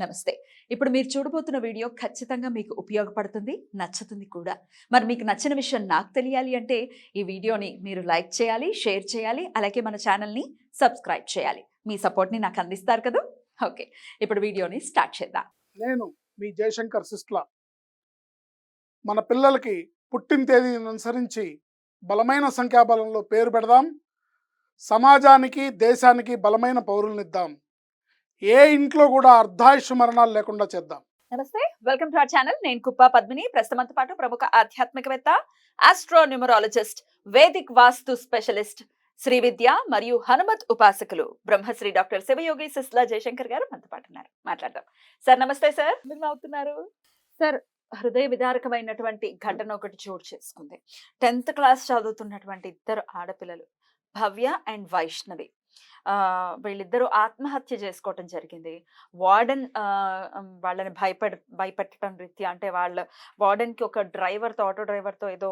నమస్తే. ఇప్పుడు మీరు చూడబోతున్న వీడియో ఖచ్చితంగా మీకు ఉపయోగపడుతుంది, నచ్చుతుంది కూడా. మరి మీకు నచ్చిన విషయం నాకు తెలియాలి అంటే ఈ వీడియోని మీరు లైక్ చేయాలి, షేర్ చేయాలి, అలాగే మన ఛానల్‌ని సబ్స్క్రైబ్ చేయాలి. మీ సపోర్ట్‌ని నాకు అందిస్తారు కదూ! ఓకే. ఇప్పుడు వీడియోని స్టార్ట్ చేద్దాం. నేను మీ జయశంకర్ సిస్ట్ల. మన పిల్లలకి పుట్టిన తేదీని అనుసరించి బలమైన సంఖ్యాబలంలో పేరు పెడదాం. సమాజానికి దేశానికి బలమైన పౌరులనిద్దాం. ఏ ఇంట్లో కూడా అర్ధాయుష్ మరణాలు లేకుండా చేద్దాం. నమస్తే. Welcome to our channel. నేను కుప్ప పద్మిని. ప్రస్తుతంతో పాటు ప్రముఖ ఆధ్యాత్మికవేత్త, ఆస్ట్రోన్యూమరాలజిస్ట్, వేదిక్ వాస్తు స్పెషలిస్ట్, శ్రీ విద్య మరియు హనుమత్ ఉపాసకులు బ్రహ్మశ్రీ డాక్టర్ శివయోగి సిస్లా జయశంకర్ గారు మనతో పాటు ఉన్నారు. మాట్లాడదాం. సార్ నమస్తే సార్. మీరు నవ్వుతున్నారు. సార్, హృదయ విదారకమైనటువంటి ఘటన ఒకటి చోటు చేసుకుంది. 10th క్లాస్ చదువుతున్నటువంటి ఇద్దరు ఆడపిల్లలు భవ్య అండ్ వైష్ణవి. వీళ్ళిద్దరూ ఆత్మహత్య చేసుకోవటం జరిగింది. వార్డెన్ వాళ్ళని భయపెట్టడం రీత్యా, అంటే వాళ్ళ వార్డెన్కి ఒక ఆటో డ్రైవర్తో ఏదో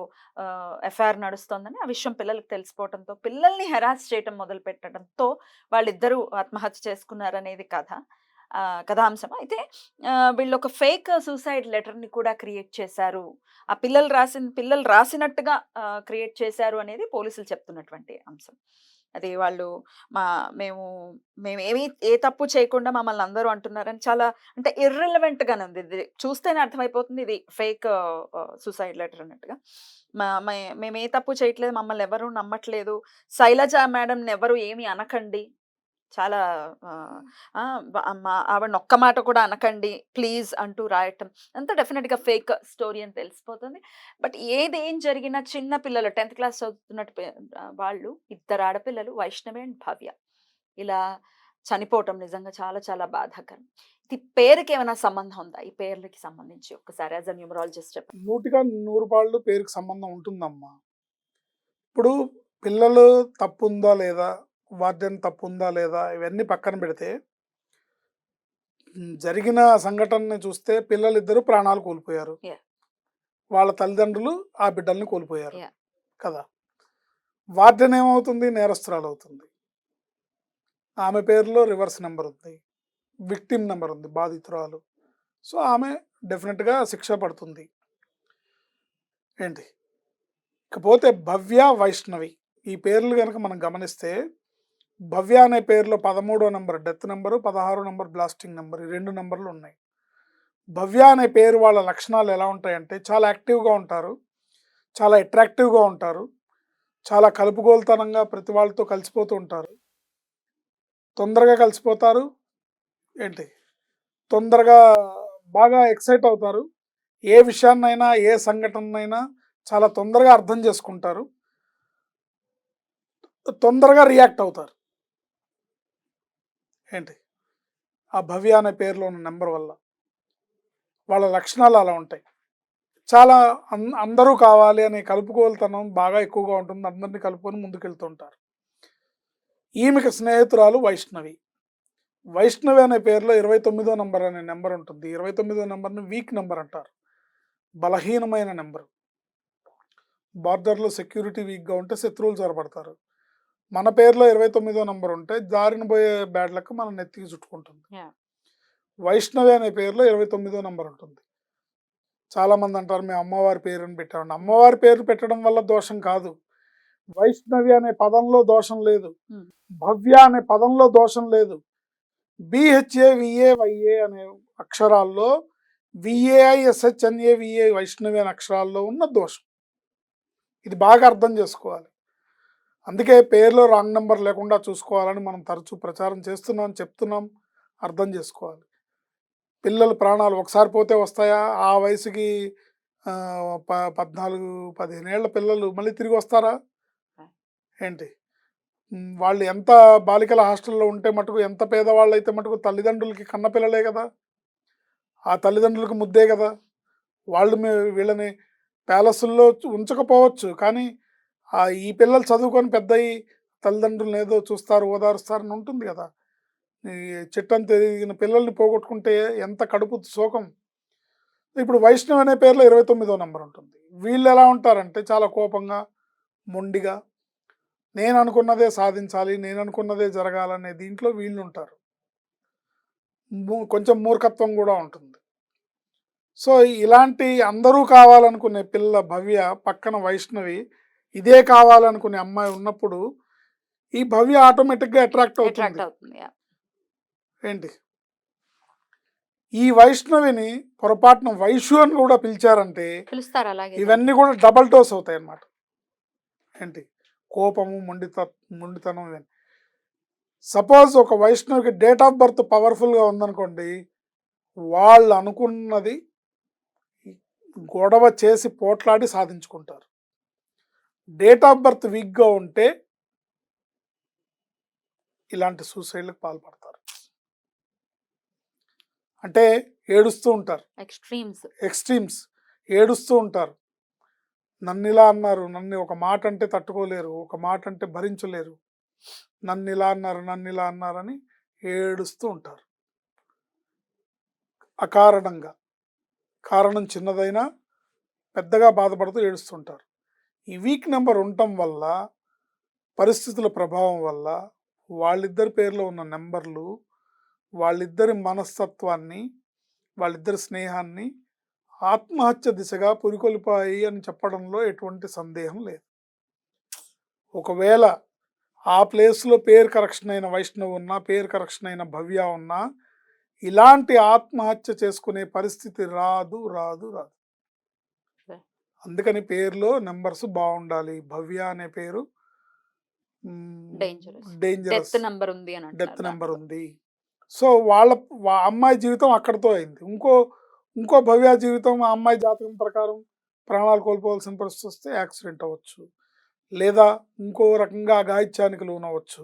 ఎఫ్ఐఆర్ నడుస్తోందని ఆ విషయం పిల్లలకు తెలిసిపోవడంతో పిల్లల్ని హెరాస్ చేయటం మొదలు పెట్టడంతో వాళ్ళిద్దరూ ఆత్మహత్య చేసుకున్నారనేది కథాంశం. అయితే వీళ్ళు ఒక ఫేక్ సూసైడ్ లెటర్ని కూడా క్రియేట్ చేశారు. ఆ పిల్లలు రాసినట్టుగా క్రియేట్ చేశారు అనేది పోలీసులు చెప్తున్నటువంటి అంశం. అది వాళ్ళు మేము మేమేమి ఏ తప్పు చేయకుండా మమ్మల్ని అందరూ అంటున్నారని చాలా, అంటే ఇర్రెలవెంట్గానే ఉంది. ఇది చూస్తేనే అర్థమైపోతుంది ఇది ఫేక్ సూసైడ్ లెటర్ అన్నట్టుగా. మేము ఏ తప్పు చేయట్లేదు, మమ్మల్ని ఎవరు నమ్మట్లేదు, శైలజ మేడంని ఎవరు ఏమి అనకండి, చాలా ఆవిడని ఒక్క మాట కూడా అనకండి ప్లీజ్ అంటూ రాయటం అంతా డెఫినెట్గా ఫేక్ స్టోరీ అని తెలిసిపోతుంది. బట్ ఏం జరిగినా చిన్న పిల్లలు 10th క్లాస్ చదువుతున్నట్టు వాళ్ళు ఇద్దరు ఆడపిల్లలు వైష్ణవి అండ్ భవ్య ఇలా చనిపోవటం నిజంగా చాలా చాలా బాధాకరం. ఇది పేరుకి ఏమైనా సంబంధం ఉందా? ఈ పేర్లకి సంబంధించి ఒక్కసారి యాజ్ అ న్యూమరాలజిస్ట్ చెప్పండి. 100% పేరుకి సంబంధం ఉంటుందమ్మా. ఇప్పుడు పిల్లలు తప్పుందా లేదా, వార్డెన్ తప్పుందా లేదా, ఇవన్నీ పక్కన పెడితే జరిగిన సంఘటనని చూస్తే పిల్లలిద్దరూ ప్రాణాలు కోల్పోయారు. Yeah. వాళ్ళ తల్లిదండ్రులు ఆ బిడ్డల్ని కోల్పోయారు Yeah. కదా. వార్డెన్ ఏమవుతుంది? నేరస్తురాలు అవుతుంది. ఆమె పేరులో రివర్స్ నెంబర్ ఉంది, విక్టిమ్ నెంబర్ ఉంది, బాధితురాలు. సో ఆమె డెఫినెట్గా శిక్ష పడుతుంది. ఏంటి ఇకపోతే భవ్య, వైష్ణవి ఈ పేర్లు కనుక మనం గమనిస్తే, భవ్య అనే పేరులో 13వ నెంబర్ డెత్ నెంబరు, 16వ నెంబర్ బ్లాస్టింగ్ నెంబర్, ఈ 2 నెంబర్లు ఉన్నాయి. భవ్య అనే పేరు వాళ్ళ లక్షణాలు ఎలా ఉంటాయంటే చాలా యాక్టివ్గా ఉంటారు, చాలా అట్రాక్టివ్గా ఉంటారు, చాలా కలుపుగోలుతనంగా ప్రతి వాళ్ళతో కలిసిపోతూ ఉంటారు, తొందరగా కలిసిపోతారు, ఏంటి తొందరగా బాగా ఎక్సైట్ అవుతారు, ఏ విషయాన్నైనా ఏ సంఘటనైనా చాలా తొందరగా అర్థం చేసుకుంటారు, తొందరగా రియాక్ట్ అవుతారు. ఏంటి ఆ భవ్య అనే పేరులో ఉన్న నెంబర్ వల్ల వాళ్ళ లక్షణాలు అలా ఉంటాయి. చాలా అందరూ కావాలి అనే కలుపుకోలుతనం బాగా ఎక్కువగా ఉంటుంది, అందరినీ కలుపుకొని ముందుకెళ్తుంటారు. ఈమెకి స్నేహితురాలు వైష్ణవి. వైష్ణవి అనే పేరులో 29వ నెంబర్ అనే నెంబర్ ఉంటుంది. 29వ నెంబర్ని వీక్ నెంబర్ అంటారు, బలహీనమైన నెంబరు. బార్డర్లో సెక్యూరిటీ వీక్గా ఉంటే శత్రువులు చొరబడతారు. మన పేరులో 29వ నెంబర్ ఉంటే దారిన పోయే బ్యాడ్ లక్ మన నెత్తికి చుట్టుకుంటుంది. వైష్ణవి అనే పేరులో 29వ నెంబర్ ఉంటుంది. చాలామంది అంటారు మేము అమ్మవారి పేరుని పెట్టామండి. అమ్మవారి పేరు పెట్టడం వల్ల దోషం కాదు, వైష్ణవి అనే పదంలో దోషం లేదు, భవ్య అనే పదంలో దోషం లేదు. BHAVAYA అనే అక్షరాల్లో VAISHNAVA వైష్ణవి అనే అక్షరాల్లో ఉన్న దోషం. ఇది బాగా అర్థం చేసుకోవాలి. అందుకే పేరులో రాంగ్ నెంబర్ లేకుండా చూసుకోవాలని మనం తరచూ ప్రచారం చేస్తున్నాం, చెప్తున్నాం. అర్థం చేసుకోవాలి. పిల్లల ప్రాణాలు ఒకసారి పోతే వస్తాయా? ఆ వయసుకి 14-15 ఏళ్ల పిల్లలు మళ్ళీ తిరిగి వస్తారా? ఏంటి వాళ్ళు ఎంత బాలికల హాస్టల్లో ఉంటే మటుకు, ఎంత పేదవాళ్ళు అయితే మటుకు తల్లిదండ్రులకి కన్నపిల్లలే కదా, ఆ తల్లిదండ్రులకు ముద్దే కదా. వాళ్ళు వీళ్ళని ప్యాలెస్ల్లో ఉంచకపోవచ్చు, కానీ ఈ పిల్లలు చదువుకొని పెద్దయి తల్లిదండ్రులను ఏదో చూస్తారు, ఓదారుస్తారని ఉంటుంది కదా. ఈ చిట్టం తిరిగిన పిల్లల్ని పోగొట్టుకుంటే ఎంత కడుపు శోకం. ఇప్పుడు వైష్ణవ్ అనే పేరులో 29వ నెంబర్ ఉంటుంది. వీళ్ళు ఎలా ఉంటారంటే చాలా కోపంగా, మొండిగా, నేను అనుకున్నదే సాధించాలి, నేను అనుకున్నదే జరగాలనే దీంట్లో వీళ్ళు ఉంటారు. కొంచెం మూర్ఖత్వం కూడా ఉంటుంది. సో, ఇలాంటి అందరూ కావాలనుకునే పిల్ల భవ్య పక్కన వైష్ణవి, ఇదే కావాలనుకునే అమ్మాయి ఉన్నప్పుడు, ఈ భవ్య ఆటోమేటిక్‌గా అట్రాక్ట్ అవుతుంది. అట్రాక్ట్ అవుతుంది. యాహ్! ఏంటి? ఈ వైష్ణవిని పొరపాటున వైషు అని కూడా పిలిచారంటే, పిలుస్తారు అలాగే. ఇవన్నీ కూడా డబుల్ డోస్ అవుతాయన్నమాట. ఏంటి? కోపము, మొండితనం ఇవన్నీ. సపోజ్ ఒక వైష్ణవికి డేట్ ఆఫ్ బర్త్ పవర్‌ఫుల్‌గా ఉందనుకోండి, వాళ్ళు అనుకున్నది గొడవ చేసి పోట్లాడి సాధించుకుంటారు. డేట్ ఆఫ్ బర్త్ వీక్‌గా ఉంటే ఇలాంటి సూసైడ్‌లకు పాల్పడతారు. అంటే ఏడుస్తూ ఉంటారు. ఎక్స్‌ట్రీమ్స్ ఏడుస్తూ ఉంటారు. నన్నిలా అన్నారు, నన్ను ఒక మాట అంటే తట్టుకోలేరు, ఒక మాట అంటే భరించలేరు. నన్నిలా అన్నారని ఏడుస్తూ ఉంటారు. అకారణంగా. కారణం చిన్నదైనా పెద్దగా బాధపడుతూ ఏడుస్తుంటారు. ఈ వీక్ నెంబర్ ఉండటం వల్ల, పరిస్థితుల ప్రభావం వల్ల, వాళ్ళిద్దరి పేర్లో ఉన్న నెంబర్లు, వాళ్ళిద్దరి మనస్తత్వాన్ని, వాళ్ళిద్దరి స్నేహాన్ని ఆత్మహత్య దిశగా పురికొల్పాయి అని చెప్పడంలో ఎటువంటి సందేహం లేదు. ఒకవేళ ఆ ప్లేస్లో పేరు కరెక్షన్ అయిన వైష్ణవ్ ఉన్నా, పేరు కరెక్షన్ అయిన భవ్య ఉన్నా, ఇలాంటి ఆత్మహత్య చేసుకునే పరిస్థితి రాదు. అందుకని పేరులో నెంబర్స్ బాగుండాలి. భవ్య అనే పేరు డేంజరస్, డెత్ నెంబర్ ఉంది. సో వాళ్ళ అమ్మాయి జీవితం అక్కడితో అయింది. ఇంకో భవ్య జీవితం ఆ అమ్మాయి జాతకం ప్రకారం ప్రాణాలు కోల్పోవాల్సిన పరిస్థితి వస్తే యాక్సిడెంట్ అవ్వచ్చు, లేదా ఇంకో రకంగా అఘాయిత్యానికి లోనవచ్చు.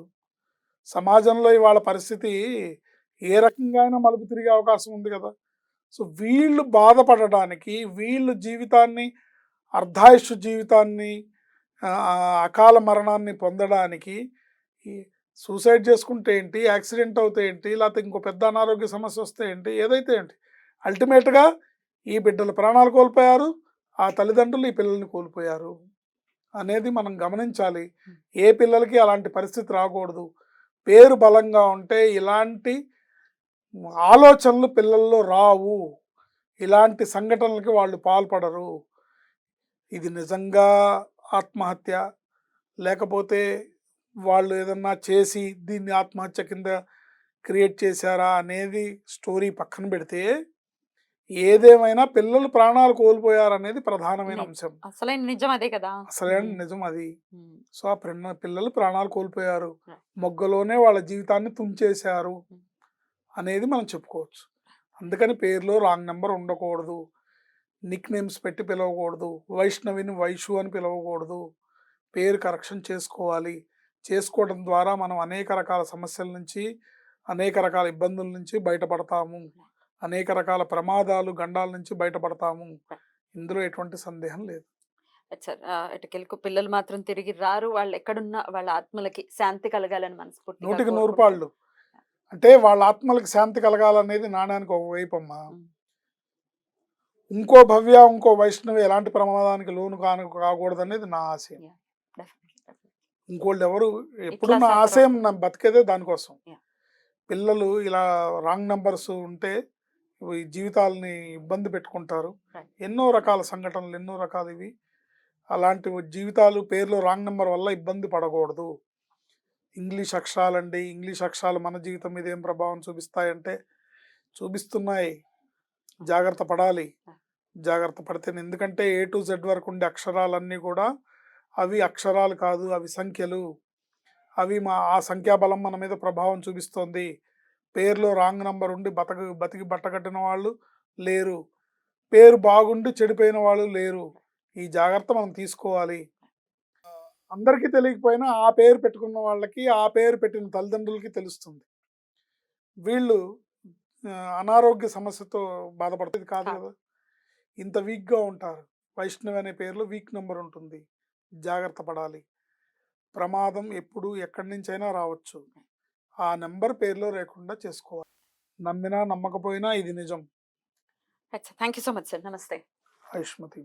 సమాజంలో ఇవాళ పరిస్థితి ఏ రకంగా అయినా మలుపు తిరిగే అవకాశం ఉంది కదా. సో వీళ్ళు బాధపడడానికి, వీళ్ళు జీవితాన్ని, అర్ధాయుష్ జీవితాన్ని, అకాల మరణాన్ని పొందడానికి ఈ సూసైడ్ చేసుకుంటే ఏంటి, యాక్సిడెంట్ అవుతే ఏంటి, లేకపోతే ఇంకో పెద్ద అనారోగ్య సమస్య వస్తే ఏంటి, ఏదైతే ఏంటి, అల్టిమేట్గా ఈ బిడ్డలు ప్రాణాలు కోల్పోయారు, ఆ తల్లిదండ్రులు ఈ పిల్లల్ని కోల్పోయారు అనేది మనం గమనించాలి. ఏ పిల్లలకి అలాంటి పరిస్థితి రాకూడదు. పేరు బలంగా ఉంటే ఇలాంటి ఆలోచనలు పిల్లల్లో రావు, ఇలాంటి సంఘటనలకి వాళ్ళు పాల్పడరు. ఇది నిజంగా ఆత్మహత్య, లేకపోతే వాళ్ళు ఏదన్నా చేసి దీన్ని ఆత్మహత్య కింద క్రియేట్ చేశారా అనేది స్టోరీ పక్కన పెడితే, ఏదేమైనా పిల్లలు ప్రాణాలు కోల్పోయారనేది ప్రధానమైన అంశం. అసలైన నిజం అదే కదా. అసలైన నిజం అది. సో ఆ పిల్లలు ప్రాణాలు కోల్పోయారు, మొగ్గలోనే వాళ్ళ జీవితాన్ని తుంచేశారు అనేది మనం చెప్పుకోవచ్చు. అందుకని పేరులో రాంగ్ నెంబర్ ఉండకూడదు, నిక్ నేమ్స్ పెట్టి పిలవకూడదు, వైష్ణవిని వైషు అని పిలవకూడదు. పేరు కరెక్షన్ చేసుకోవాలి. చేసుకోవడం ద్వారా మనం అనేక రకాల సమస్యల నుంచి, అనేక రకాల ఇబ్బందుల నుంచి బయటపడతాము, అనేక రకాల ప్రమాదాలు, గండాల నుంచి బయటపడతాము. ఇందులో ఎటువంటి సందేహం లేదు. ఎటుకెళ్ళకు పిల్లలు మాత్రం తిరిగి రారు. వాళ్ళు ఎక్కడున్నా వాళ్ళ ఆత్మలకి శాంతి కలగాలని మనస్ఫూర్తిగా 100కి 100 కోరుకుంటూ. పాళ్ళు. అంటే వాళ్ళ ఆత్మలకు శాంతి కలగాలనేది నాణ్యానికి ఒక వైపు అమ్మా. ఇంకో భవ్య, ఇంకో వైష్ణవి ఎలాంటి ప్రమాదానికి లోను కాకూడదనేది నా ఆశయం. ఇంకోళ్ళు ఎవరు ఎప్పుడు నా ఆశయం, నా బతికేదే దానికోసం. పిల్లలు ఇలా రాంగ్ నంబర్స్ ఉంటే ఈ జీవితాలని ఇబ్బంది పెట్టుకుంటారు. ఎన్నో రకాల సంఘటనలు, ఎన్నో రకాలు ఇవి. అలాంటి జీవితాలు పేర్లో రాంగ్ నెంబర్ వల్ల ఇబ్బంది పడకూడదు. ఇంగ్లీష్ అక్షరాలండి, ఇంగ్లీష్ అక్షరాలు మన జీవితం మీద ఏం ప్రభావం చూపిస్తాయంటే చూపిస్తున్నాయి. జాగ్రత్త పడాలి. జాగ్రత్త పడితేనే, ఎందుకంటే A to Z వరకు ఉండే అక్షరాలన్నీ కూడా అవి అక్షరాలు కాదు, అవి సంఖ్యలు. అవి ఆ సంఖ్యాబలం మన మీద ప్రభావం చూపిస్తోంది. పేరులో రాంగ్ నంబర్ ఉండి బతికి బట్టకట్టిన వాళ్ళు లేరు, పేరు బాగుండి చెడిపోయిన వాళ్ళు లేరు. ఈ జాగ్రత్త మనం తీసుకోవాలి. అందరికీ తెలియకపోయినా ఆ పేరు పెట్టుకున్న వాళ్ళకి, ఆ పేరు పెట్టిన తల్లిదండ్రులకి తెలుస్తుంది. వీళ్ళు అనారోగ్య సమస్యతో బాధపడుతుంది కాదు కదా, ఇంత వీక్గా ఉంటారు. వైష్ణవి అనే పేరులో వీక్ నెంబర్ ఉంటుంది. జాగ్రత్త పడాలి. ప్రమాదం ఎప్పుడు ఎక్కడి నుంచైనా రావచ్చు. ఆ నెంబర్ పేరులో లేకుండా చేసుకోవాలి. నమ్మినా నమ్మకపోయినా ఇది నిజం. Thank you so much sir. నమస్తే. ఆయుష్మతి.